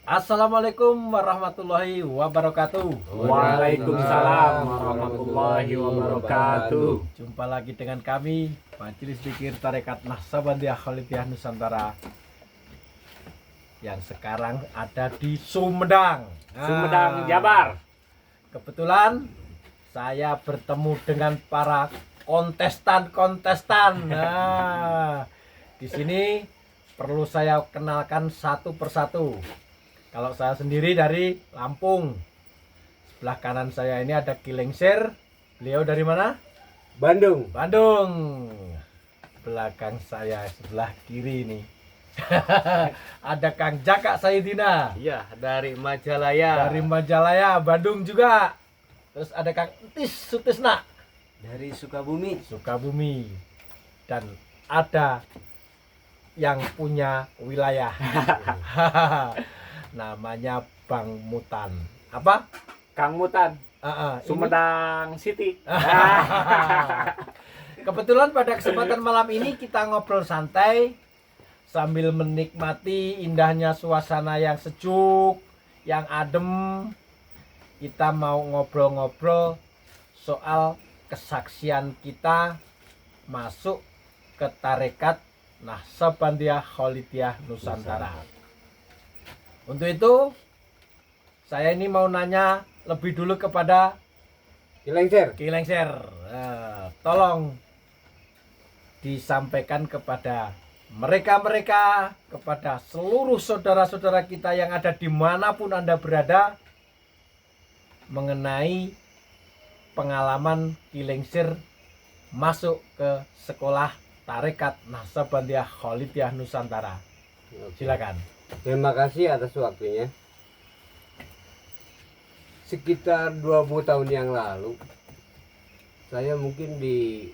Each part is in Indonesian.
Assalamualaikum warahmatullahi wabarakatuh. Waalaikumsalam warahmatullahi wabarakatuh. Jumpa lagi dengan kami Majelis Zikir Tarekat Naqsabandiyah Khalidiyah Nusantara yang sekarang ada di Sumedang. Sumedang, Jabar. Kebetulan saya bertemu dengan para kontestan. Di sini perlu saya kenalkan satu persatu. Kalau saya sendiri dari Lampung. Sebelah kanan saya ini ada Kilengser. Beliau dari mana? Bandung. Bandung. Belakang saya sebelah kiri ini ada Kang Jaka Saidina. Iya, dari Majalaya. Dari Majalaya, Bandung juga. Terus ada Kang Entis Sutisna Dari Sukabumi. Sukabumi. Dan ada yang punya wilayah. Namanya Bang Mutan. Apa? Kang Mutan. Ini- Sumedang City. Kebetulan pada kesempatan malam ini kita ngobrol santai sambil menikmati indahnya suasana yang sejuk, yang adem. Kita mau ngobrol-ngobrol soal kesaksian kita masuk ke tarekat Naqsabandiyah Khalidiyah Nusantara. Untuk itu saya ini mau nanya lebih dulu kepada Kilengser. Kilengser. Tolong disampaikan kepada mereka-mereka, kepada seluruh saudara-saudara kita yang ada dimanapun Anda berada, mengenai pengalaman Kilengser masuk ke sekolah tarekat Naqsabandiyah Khalidiyah Nusantara. Silakan. Terima kasih atas waktunya. Sekitar 20 tahun yang lalu, saya mungkin di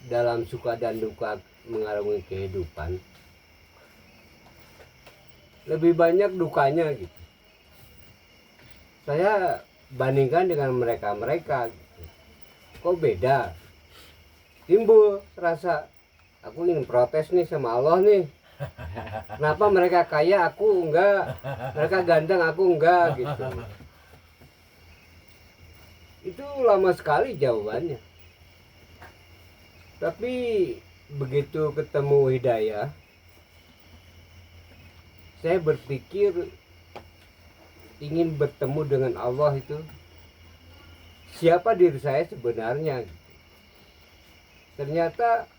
dalam suka dan duka mengalami kehidupan. Lebih banyak dukanya gitu. Saya bandingkan dengan mereka-mereka gitu. Kok beda? Timbul rasa aku ingin protes nih sama Allah nih. Kenapa mereka kaya aku enggak, mereka ganteng aku enggak gitu. Itu lama sekali jawabannya. Tapi begitu ketemu hidayah, saya berpikir ingin bertemu dengan Allah itu siapa diri saya sebenarnya. Ternyata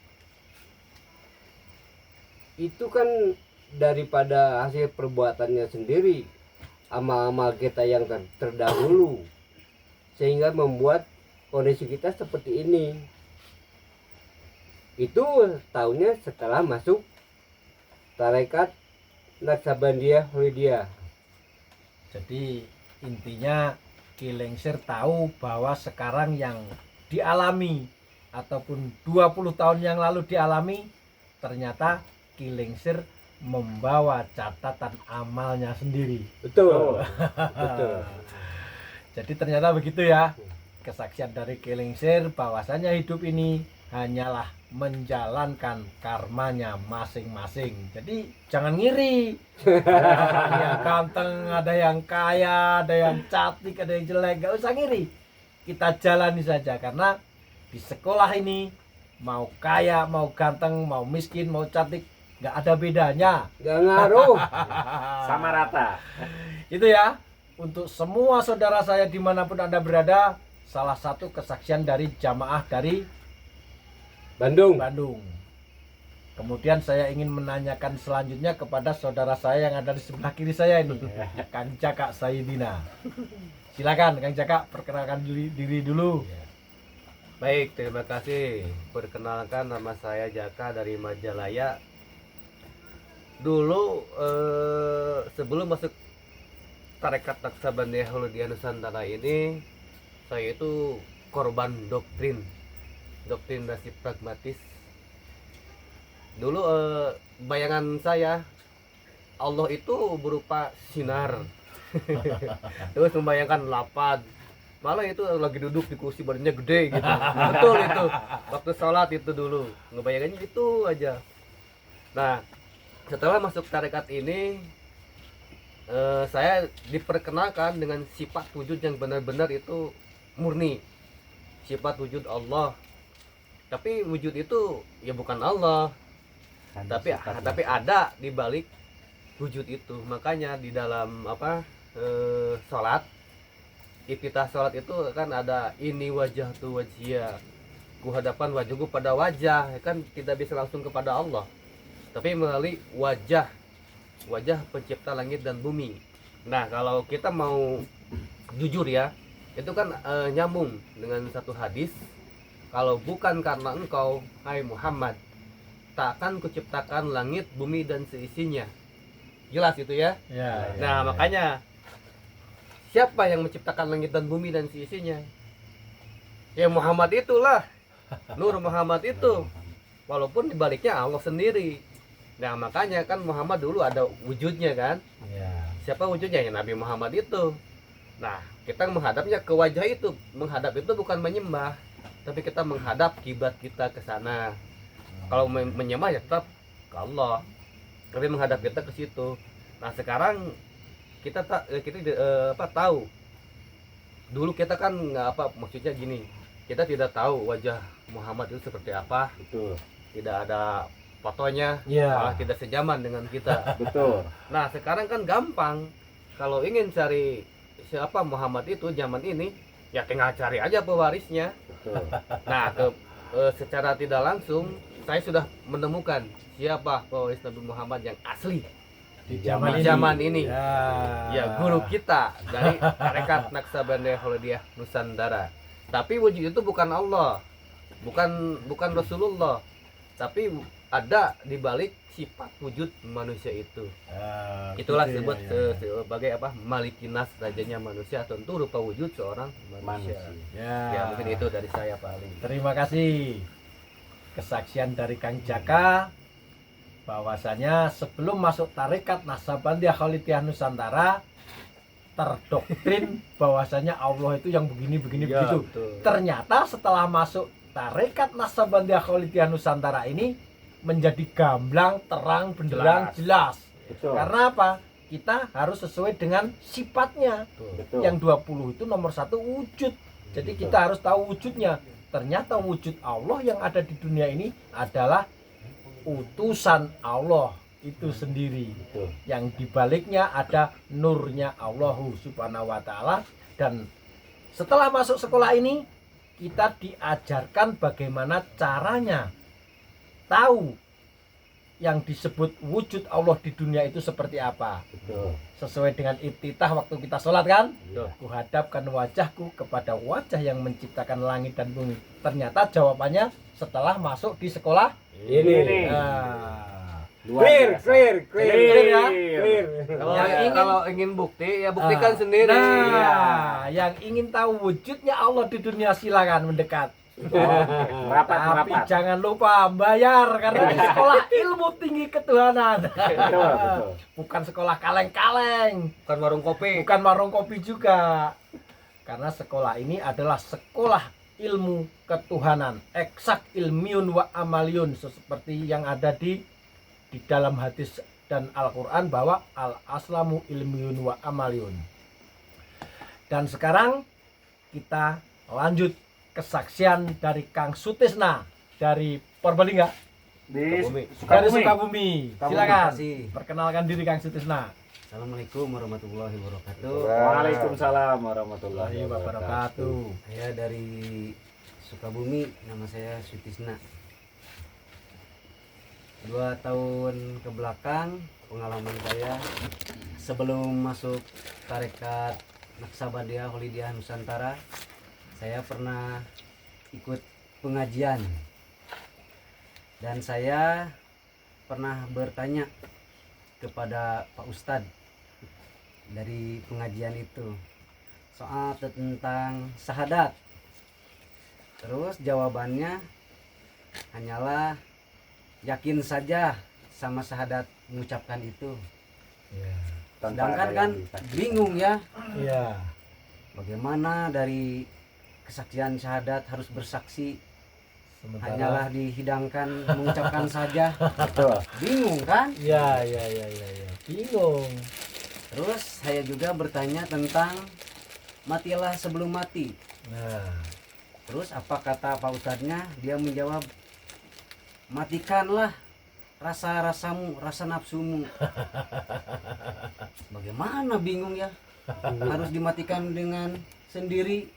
itu kan daripada hasil perbuatannya sendiri, amal-amal kita yang terdahulu, sehingga membuat kondisi kita seperti ini. Itu tahunnya setelah masuk tarekat Naqsabandiyah Khalidiyah. Jadi intinya Kilengser tahu bahwa sekarang yang dialami ataupun 20 tahun yang lalu dialami, ternyata Kilengser membawa catatan amalnya sendiri. Betul. Betul. Jadi ternyata begitu ya. Kesaksian dari Kilengser bahwasanya hidup ini hanyalah menjalankan karmanya masing-masing. Jadi jangan ngiri. Ada yang ganteng, ada yang kaya, ada yang cantik, ada yang jelek. Gak usah ngiri. Kita jalani saja karena di sekolah ini mau kaya, mau ganteng, mau miskin, mau cantik, nggak ada bedanya. Gak ngaruh. Sama rata. Itu ya, untuk semua saudara saya dimanapun Anda berada, salah satu kesaksian dari jamaah dari Bandung. Kemudian saya ingin menanyakan selanjutnya kepada saudara saya yang ada di sebelah kiri saya ini, Kang Jaka Saidina. Silakan Kang Jaka, perkenalkan diri dulu. Baik, terima kasih. Perkenalkan, nama saya Jaka dari Majalaya. Dulu sebelum masuk tarekat Naqsabandiyah Khalidiyah Nusantara ini, saya itu korban doktrinasi pragmatis. Dulu bayangan saya Allah itu berupa sinar. Terus membayangkan lapad. Malah itu lagi duduk di kursi badannya gede gitu. Betul itu. Waktu sholat itu dulu. Ngebayangannya gitu aja. Nah, setelah masuk tarekat ini saya diperkenalkan dengan sifat wujud yang benar-benar itu murni, sifat wujud Allah. Tapi wujud itu ya bukan Allah, tapi ada di balik wujud itu. Makanya di dalam sholat, iftitah sholat itu kan ada ini wajah tu wajhia, ku hadapan wajahku pada wajah, kan tidak bisa langsung kepada Allah, tapi melalui wajah pencipta langit dan bumi. Nah, kalau kita mau jujur ya, itu kan nyambung dengan satu hadis, kalau bukan karena engkau hai Muhammad, tak akan kuciptakan langit, bumi dan seisinya. Jelas itu ya. Nah, makanya siapa yang menciptakan langit dan bumi dan seisinya? Ya Muhammad itulah. Nur Muhammad itu. Walaupun dibaliknya Allah sendiri. Nah, makanya kan Muhammad dulu ada wujudnya kan. Siapa wujudnya? Ya Nabi Muhammad itu. Nah, kita menghadapnya ke wajah itu. Menghadap itu bukan menyembah, tapi kita menghadap kiblat kita ke sana. Kalau menyembah ya tetap ke Allah, tapi menghadap kita ke situ. Nah, sekarang kita tahu. Dulu kita kan maksudnya gini, kita tidak tahu wajah Muhammad itu seperti apa. Betul. Tidak ada fotonya, malah tidak sejaman dengan kita. Betul. Nah, sekarang kan gampang. Kalau ingin cari siapa Muhammad itu zaman ini, ya tinggal cari aja pewarisnya. Betul. Nah, secara tidak langsung saya sudah menemukan siapa pewaris Nabi Muhammad yang asli Di zaman ini. Ya, Guru kita dari Tarekat Naksabandia Khalidiyah Nusantara. Tapi wujud itu bukan Allah, bukan Rasulullah, tapi ada di balik sifat wujud manusia itu. Itulah disebut sebagai Malikinas, rajanya manusia, tentu rupa wujud seorang manusia. Ya, mungkin itu dari saya paling. Terima kasih kesaksian dari Kang Jaka bahwasanya sebelum masuk tarekat Naksabandia Khalidiyah Nusantara terdoktrin bahwasanya Allah itu yang begini begitu. Betul. Ternyata setelah masuk tarekat Naksabandia Khalidiyah Nusantara ini menjadi gamblang, terang, benderang, jelas. Betul. Karena apa? Kita harus sesuai dengan sifatnya. Betul. Yang 20 itu nomor 1 wujud. Jadi Betul. kita harus tahu wujudnya. Ternyata wujud Allah yang ada di dunia ini adalah utusan Allah itu sendiri. Betul. Yang dibaliknya ada nurnya Allah Subhanahu wa Ta'ala. Dan setelah masuk sekolah ini, kita diajarkan bagaimana caranya tahu yang disebut wujud Allah di dunia itu seperti apa. Betul. Sesuai dengan iftitah waktu kita sholat kan, Iya. kuhadapkan wajahku kepada wajah yang menciptakan langit dan bumi. Ternyata jawabannya setelah masuk di sekolah Ini. Nah, Luar biasa. Clear ya? Clear. Kalau ingin bukti ya buktikan sendiri. Nah, yang ingin tahu wujudnya Allah di dunia silakan mendekat. Tapi Merapat. jangan lupa bayar karena ini sekolah ilmu tinggi ketuhanan. Betul. Bukan sekolah kaleng-kaleng, Bukan warung kopi. bukan warung kopi juga. Karena sekolah ini adalah sekolah ilmu ketuhanan, eksak ilmiun wa amaliun, seperti yang ada di dalam hadis dan Al-Qur'an bahwa al-aslamu ilmiun wa amaliun. Dan sekarang kita lanjut kesaksian dari Kang Sutisna dari Purbalingga, Di dari Sukabumi. Sukabumi. Silakan Kasih. perkenalkan diri Kang Sutisna. Assalamualaikum warahmatullahi wabarakatuh. Waalaikumsalam warahmatullahi Warahmatullahi wabarakatuh. Saya dari Sukabumi, nama saya Sutisna. 2 tahun ke belakang pengalaman saya sebelum masuk tarekat Naksabandia Khalidiyah Nusantara, saya pernah ikut pengajian dan saya pernah bertanya kepada Pak Ustadz dari pengajian itu soal tentang syahadat. Terus jawabannya hanyalah yakin saja sama syahadat mengucapkan itu. Sedangkan kan bingung ya, Iya. bagaimana dari kesaksian syahadat harus bersaksi Sementara hanyalah dihidangkan mengucapkan saja. Betul. Bingung kan? ya. Bingung. Terus saya juga bertanya tentang matilah sebelum mati. Nah, Terus apa kata Pak Ustadznya? Dia menjawab, matikanlah rasa-rasamu, rasa nafsumu. Bagaimana, bingung ya? Harus dimatikan dengan sendiri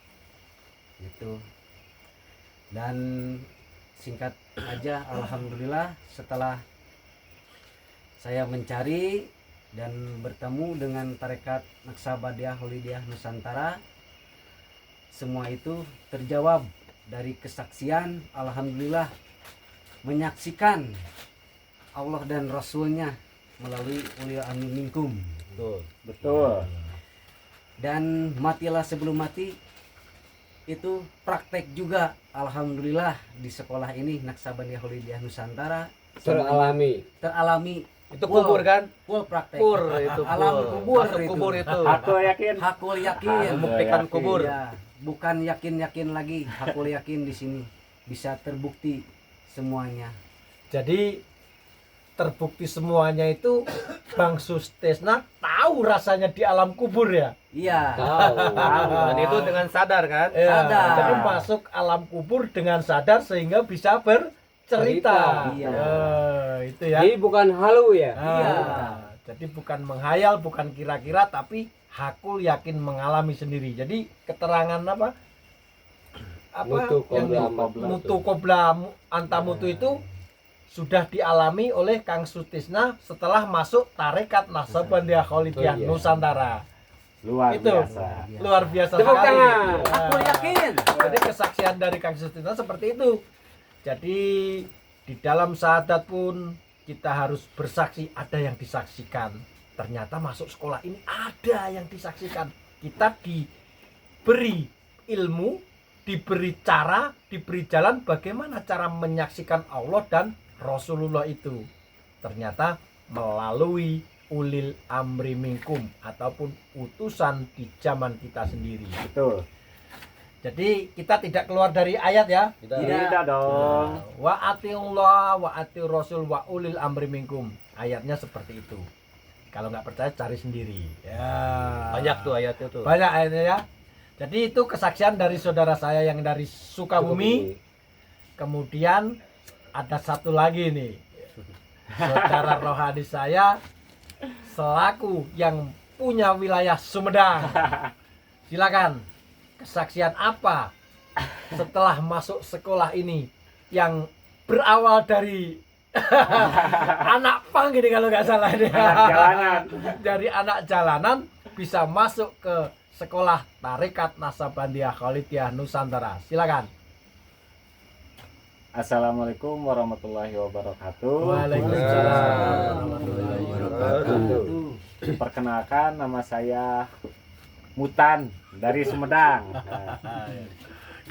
gitu. Dan singkat aja, alhamdulillah setelah saya mencari dan bertemu dengan tarekat Naksabandiyah Holidiyah Nusantara, semua itu terjawab dari kesaksian. Alhamdulillah menyaksikan Allah dan Rasulnya melalui ulil amri minkum. Betul. Betul. Dan matilah sebelum mati itu praktek juga, alhamdulillah di sekolah ini Naksabandiyah Holidiyah Nusantara teralami Itu kubur kan? full praktek. Kubur itu. Alami kubur Masuk itu. kubur itu. Aku yakin. Hakul yakin. Membuktikan Yakin. kubur. Iya, bukan yakin-yakin lagi, hakul yakin di sini bisa terbukti semuanya. jadi terbukti semuanya itu Bang Sustesna tahu rasanya di alam kubur ya. Iya. Dan itu dengan sadar kan? Ya, Sadar. jadi masuk alam kubur dengan sadar sehingga bisa bercerita. Iya. Itu ya. Jadi bukan halu ya. Iya. Jadi bukan menghayal, bukan kira-kira, tapi hakul yakin mengalami sendiri. Jadi keterangan apa? Mutu yang kobra mutu kobra antamutu itu sudah dialami oleh Kang Sutisna setelah masuk tarekat Naksabandiyah Holidiyah Oh, iya. Nusantara. Luar Itu. biasa. Luar biasa Tepuk sekali. tangan. Hakul yakin. Jadi kesaksian dari Kang Sutisna seperti itu. Jadi di dalam syahadat pun kita harus bersaksi, ada yang disaksikan. Ternyata masuk sekolah ini ada yang disaksikan. Kita diberi ilmu, diberi cara, diberi jalan bagaimana cara menyaksikan Allah dan Rasulullah itu. Ternyata melalui ulil amri minkum ataupun utusan di zaman kita sendiri. Betul. Jadi kita tidak keluar dari ayat ya. Tidak dong. Wa atiullah wa atiur rasul wa ulil amri minkum. Ayatnya seperti itu. Kalau nggak percaya cari sendiri. Ya. Banyak tuh ayatnya tuh. Banyak ayatnya ya. Jadi itu kesaksian dari saudara saya yang dari Sukabumi. Kemudian ada satu lagi nih. Saudara rohani saya selaku yang punya wilayah Sumedang. Silakan. Kesaksian apa setelah masuk sekolah ini yang berawal dari anak pang gini kalau nggak salah ini. Anak jalanan. Dari anak jalanan bisa masuk ke sekolah tarekat Naksabandiyah Holidiyah Nusantara. Silakan. Assalamualaikum warahmatullahi wabarakatuh. Waalaikumsalam warahmatullahi wabarakatuh. Perkenalkan, nama saya Mutan dari Sumedang. Nah,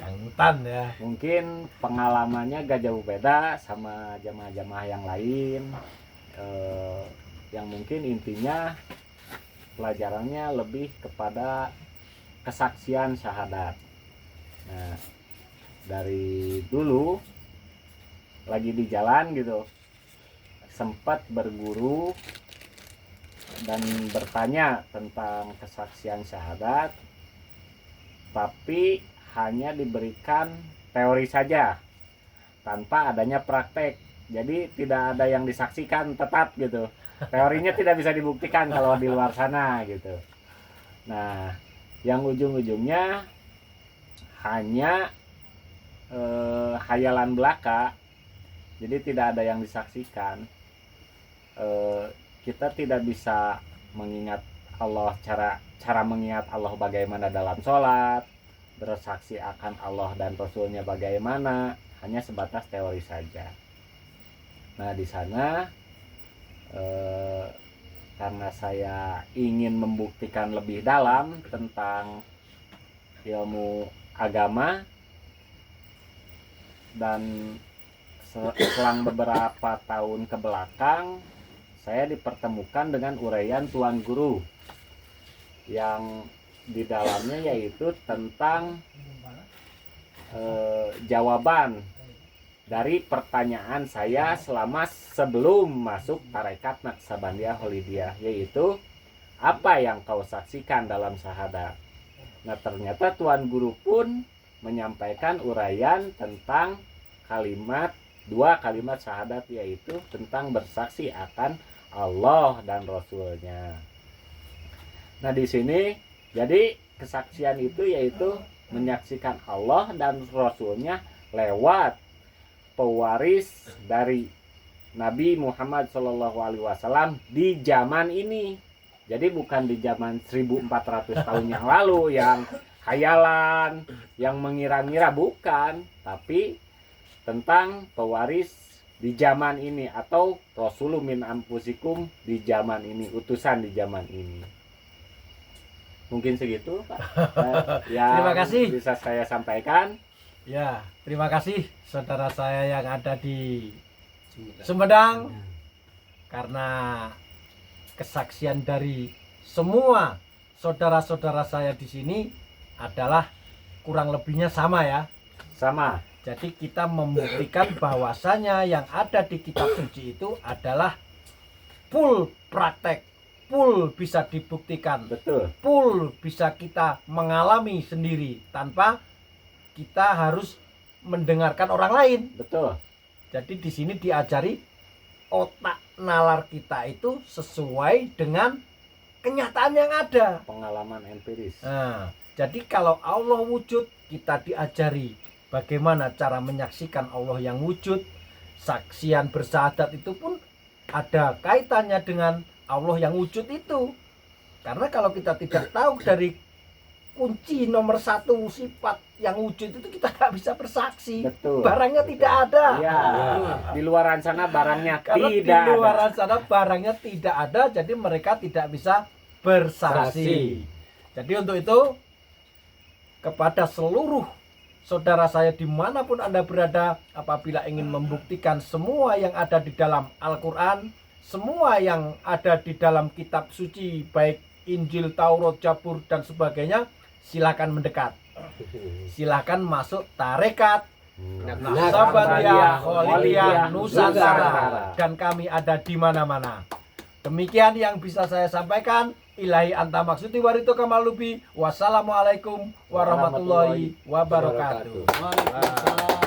Kang Mutan ya. mungkin pengalamannya gak jauh beda sama jamaah-jamaah yang lain. Yang mungkin intinya pelajarannya lebih kepada kesaksian syahadat. Nah, dari dulu lagi di jalan gitu, sempat berguru dan bertanya tentang kesaksian syahadat, tapi hanya diberikan teori saja tanpa adanya praktek. Jadi tidak ada yang disaksikan tetap gitu. Teorinya tidak bisa dibuktikan kalau di luar sana gitu. Nah, yang ujung-ujungnya hanya hayalan belaka. Jadi tidak ada yang disaksikan. Kita tidak bisa mengingat Allah, cara mengingat Allah bagaimana dalam sholat, bersaksi akan Allah dan Rasulnya bagaimana, hanya sebatas teori saja. Nah, di sana karena saya ingin membuktikan lebih dalam tentang ilmu agama, dan selang beberapa tahun ke belakang saya dipertemukan dengan uraian Tuan Guru yang di dalamnya yaitu tentang jawaban dari pertanyaan saya selama sebelum masuk tarekat Naksabandiyah Holidiyah, yaitu apa yang kau saksikan dalam syahadat? Nah, ternyata Tuan Guru pun menyampaikan uraian tentang dua kalimat syahadat, yaitu tentang bersaksi akan Allah dan Rasulnya. Nah, di sini jadi kesaksian itu yaitu menyaksikan Allah dan Rasulnya lewat pewaris dari Nabi Muhammad SAW di zaman ini. Jadi bukan di zaman 1400 tahun yang lalu yang khayalan, yang mengira-ngira, bukan, tapi tentang pewaris di zaman ini atau Rasulun min anfusikum di zaman ini, utusan di zaman ini. Mungkin segitu, Pak. Yang Terima kasih. bisa saya sampaikan. Ya, terima kasih saudara saya yang ada di Sumedang, karena kesaksian dari semua saudara-saudara saya di sini adalah kurang lebihnya sama ya. Sama. Jadi kita membuktikan bahwasanya yang ada di kitab suci itu adalah full praktek, full bisa dibuktikan, Betul. full bisa kita mengalami sendiri tanpa kita harus mendengarkan orang lain. Betul. Jadi di sini diajari otak nalar kita itu sesuai dengan kenyataan yang ada. Pengalaman empiris. Nah, jadi kalau Allah wujud, kita diajari bagaimana cara menyaksikan Allah yang wujud. Saksian bersyahadat itu pun ada kaitannya dengan Allah yang wujud itu. Karena kalau kita tidak tahu dari kunci nomor satu sifat yang wujud itu, kita nggak bisa bersaksi. Betul. Barangnya tidak ada. Iya. Di luaran sana barangnya Karena tidak di ada. luaran sana barangnya tidak ada, jadi mereka tidak bisa bersaksi. Saksi. Jadi untuk itu, kepada seluruh saudara saya dimanapun Anda berada, apabila ingin membuktikan semua yang ada di dalam Al-Quran, semua yang ada di dalam kitab suci, baik Injil, Taurat, Zabur, dan sebagainya, silakan mendekat. Silakan masuk tarekat Naksabandia, Kholidiyah, Nusantara, dan kami ada di mana-mana. Demikian yang bisa saya sampaikan. Ilahi anta maksudi warito kamalubi. Wassalamualaikum warahmatullahi wabarakatuh. Waalaikumsalam.